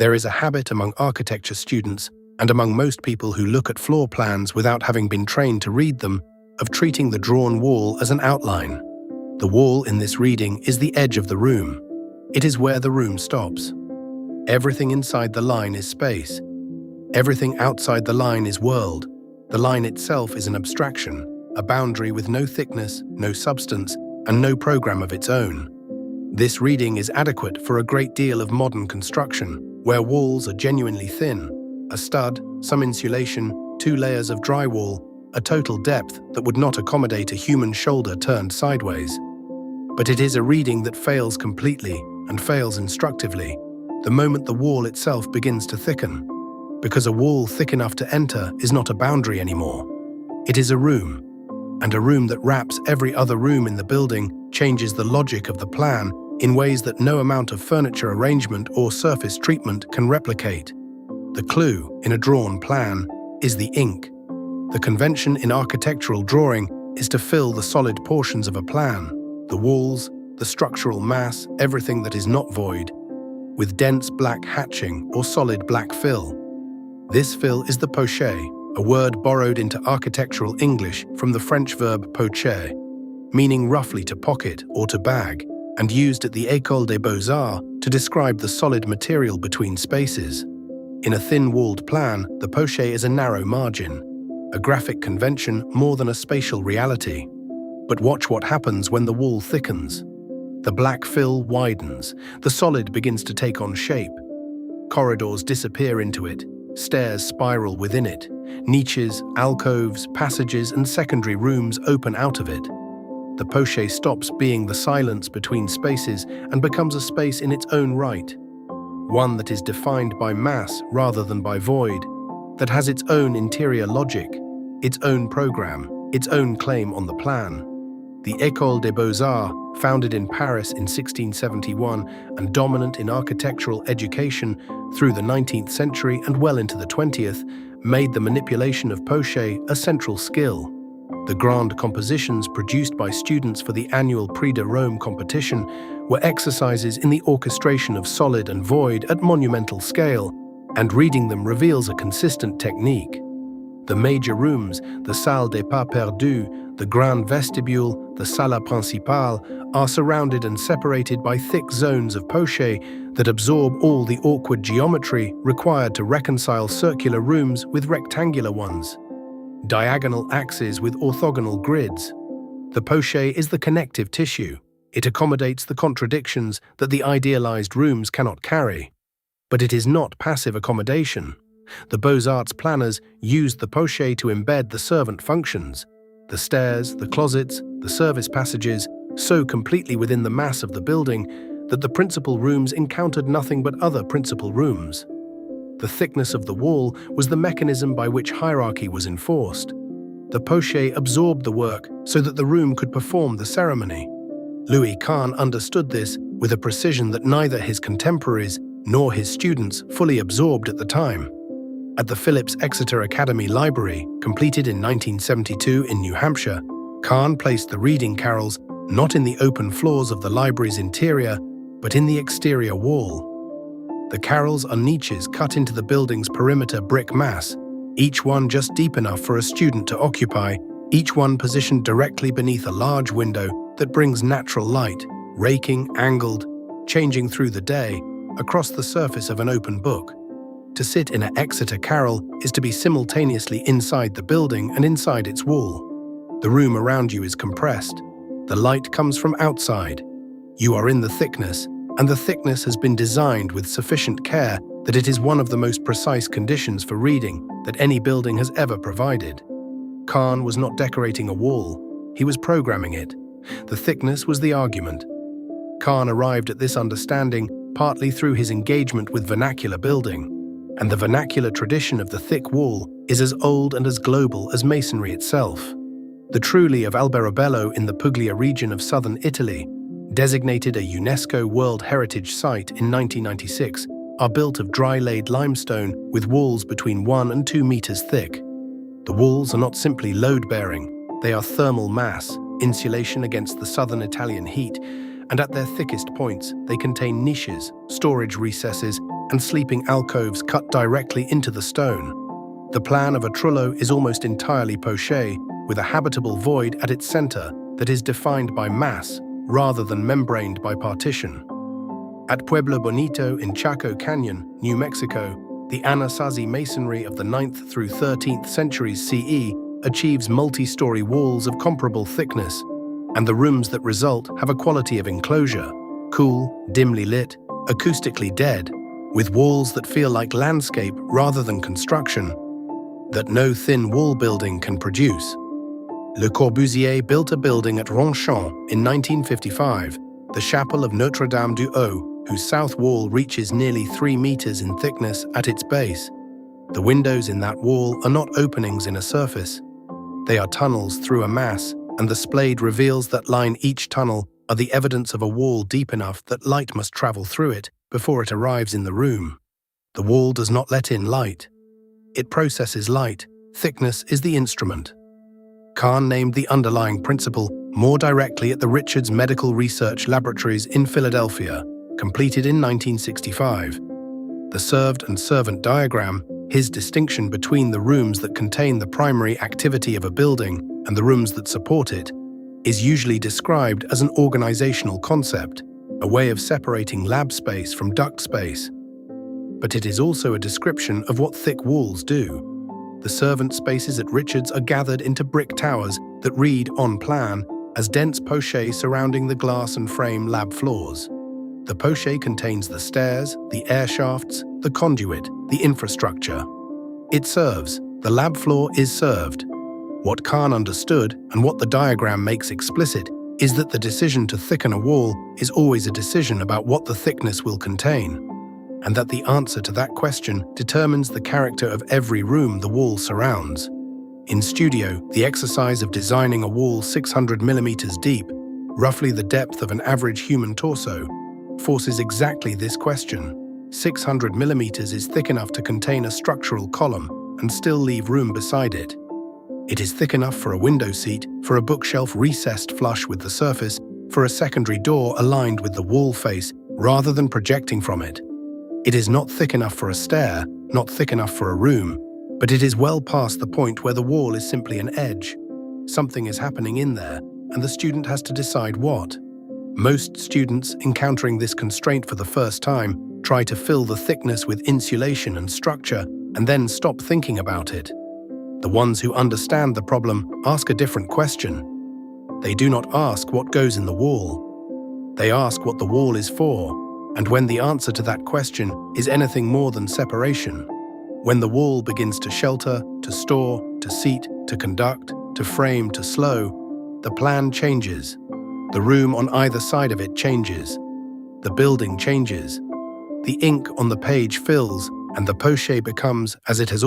There is a habit among architecture students and among most people who look at floor plans without having been trained to read them, of treating the drawn wall as an outline. The wall in this reading is the edge of the room. It is where the room stops. Everything inside the line is space. Everything outside the line is world. The line itself is an abstraction, a boundary with no thickness, no substance, and no program of its own. This reading is adequate for a great deal of modern construction, where walls are genuinely thin, a stud, some insulation, 2 layers of drywall, a total depth that would not accommodate a human shoulder turned sideways. But it is a reading that fails completely and fails instructively the moment the wall itself begins to thicken, because a wall thick enough to enter is not a boundary anymore. It is a room, and a room that wraps every other room in the building changes the logic of the plan in ways that no amount of furniture arrangement or surface treatment can replicate. The clue in a drawn plan is the ink. The convention in architectural drawing is to fill the solid portions of a plan, the walls, the structural mass, everything that is not void, with dense black hatching or solid black fill. This fill is the poché, a word borrowed into architectural English from the French verb pocher, meaning roughly to pocket or to bag, and used at the École des Beaux-Arts to describe the solid material between spaces. In a thin-walled plan, the poché is a narrow margin, a graphic convention more than a spatial reality. But watch what happens when the wall thickens. The black fill widens, the solid begins to take on shape. Corridors disappear into it, stairs spiral within it, niches, alcoves, passages, and secondary rooms open out of it. The poché stops being the silence between spaces and becomes a space in its own right, one that is defined by mass rather than by void, that has its own interior logic, its own program, its own claim on the plan. The École des Beaux-Arts, founded in Paris in 1671 and dominant in architectural education through the 19th century and well into the 20th, made the manipulation of poché a central skill. The grand compositions produced by students for the annual Prix de Rome competition were exercises in the orchestration of solid and void at monumental scale, and reading them reveals a consistent technique. The major rooms, the salle des pas perdus, the grand vestibule, the sala principale, are surrounded and separated by thick zones of poché that absorb all the awkward geometry required to reconcile circular rooms with rectangular ones. Diagonal axes with orthogonal grids. The poché is the connective tissue. It accommodates the contradictions that the idealized rooms cannot carry. But it is not passive accommodation. The Beaux-Arts planners used the poché to embed the servant functions, the stairs, the closets, the service passages, so completely within the mass of the building that the principal rooms encountered nothing but other principal rooms. The thickness of the wall was the mechanism by which hierarchy was enforced. The poché absorbed the work so that the room could perform the ceremony. Kahn understood this with a precision that neither his contemporaries nor his students fully absorbed at the time. At the Phillips Exeter Academy Library, completed in 1972 in New Hampshire, Kahn placed the reading carrels not in the open floors of the library's interior, but in the exterior wall. The carrels are niches cut into the building's perimeter brick mass, each one just deep enough for a student to occupy, each one positioned directly beneath a large window that brings natural light, raking, angled, changing through the day, across the surface of an open book. To sit in an Exeter carrel is to be simultaneously inside the building and inside its wall. The room around you is compressed. The light comes from outside. You are in the thickness, and the thickness has been designed with sufficient care that it is one of the most precise conditions for reading that any building has ever provided. Kahn was not decorating a wall, he was programming it. The thickness was the argument. Kahn arrived at this understanding partly through his engagement with vernacular building, and the vernacular tradition of the thick wall is as old and as global as masonry itself. The Trulli of Alberobello in the Puglia region of southern Italy, designated a UNESCO World Heritage Site in 1996, are built of dry-laid limestone with walls between 1 and 2 meters thick. The walls are not simply load-bearing, they are thermal mass, insulation against the southern Italian heat, and at their thickest points, they contain niches, storage recesses, and sleeping alcoves cut directly into the stone. The plan of a trullo is almost entirely Poché, with a habitable void at its center that is defined by mass rather than membraned by partition. At Pueblo Bonito in Chaco Canyon, New Mexico, the Anasazi masonry of the 9th through 13th centuries CE achieves multi-story walls of comparable thickness, and the rooms that result have a quality of enclosure, cool, dimly lit, acoustically dead, with walls that feel like landscape rather than construction, that no thin wall building can produce. Le Corbusier built a building at Ronchamp in 1955, the Chapel of Notre-Dame-du-Haut, whose south wall reaches nearly 3 meters in thickness at its base. The windows in that wall are not openings in a surface. They are tunnels through a mass, and the splayed reveals that line each tunnel are the evidence of a wall deep enough that light must travel through it before it arrives in the room. The wall does not let in light. It processes light. Thickness is the instrument. Kahn named the underlying principle more directly at the Richards Medical Research Laboratories in Philadelphia, completed in 1965. The served and servant diagram, his distinction between the rooms that contain the primary activity of a building and the rooms that support it, is usually described as an organizational concept, a way of separating lab space from duct space. But it is also a description of what thick walls do. The servant spaces at Richards are gathered into brick towers that read, on plan, as dense poché surrounding the glass and frame lab floors. The poché contains the stairs, the air shafts, the conduit, the infrastructure. It serves. The lab floor is served. What Kahn understood, and what the diagram makes explicit, is that the decision to thicken a wall is always a decision about what the thickness will contain, and that the answer to that question determines the character of every room the wall surrounds. In studio, the exercise of designing a wall 600 millimeters deep, roughly the depth of an average human torso, forces exactly this question. 600 millimeters is thick enough to contain a structural column and still leave room beside it. It is thick enough for a window seat, for a bookshelf recessed flush with the surface, for a secondary door aligned with the wall face rather than projecting from it. It is not thick enough for a stair, not thick enough for a room, but it is well past the point where the wall is simply an edge. Something is happening in there, and the student has to decide what. Most students, encountering this constraint for the first time, try to fill the thickness with insulation and structure, and then stop thinking about it. The ones who understand the problem ask a different question. They do not ask what goes in the wall. They ask what the wall is for, and when the answer to that question is anything more than separation, when the wall begins to shelter, to store, to seat, to conduct, to frame, to slow, the plan changes. The room on either side of it changes. The building changes. The ink on the page fills, and the poché becomes, as it has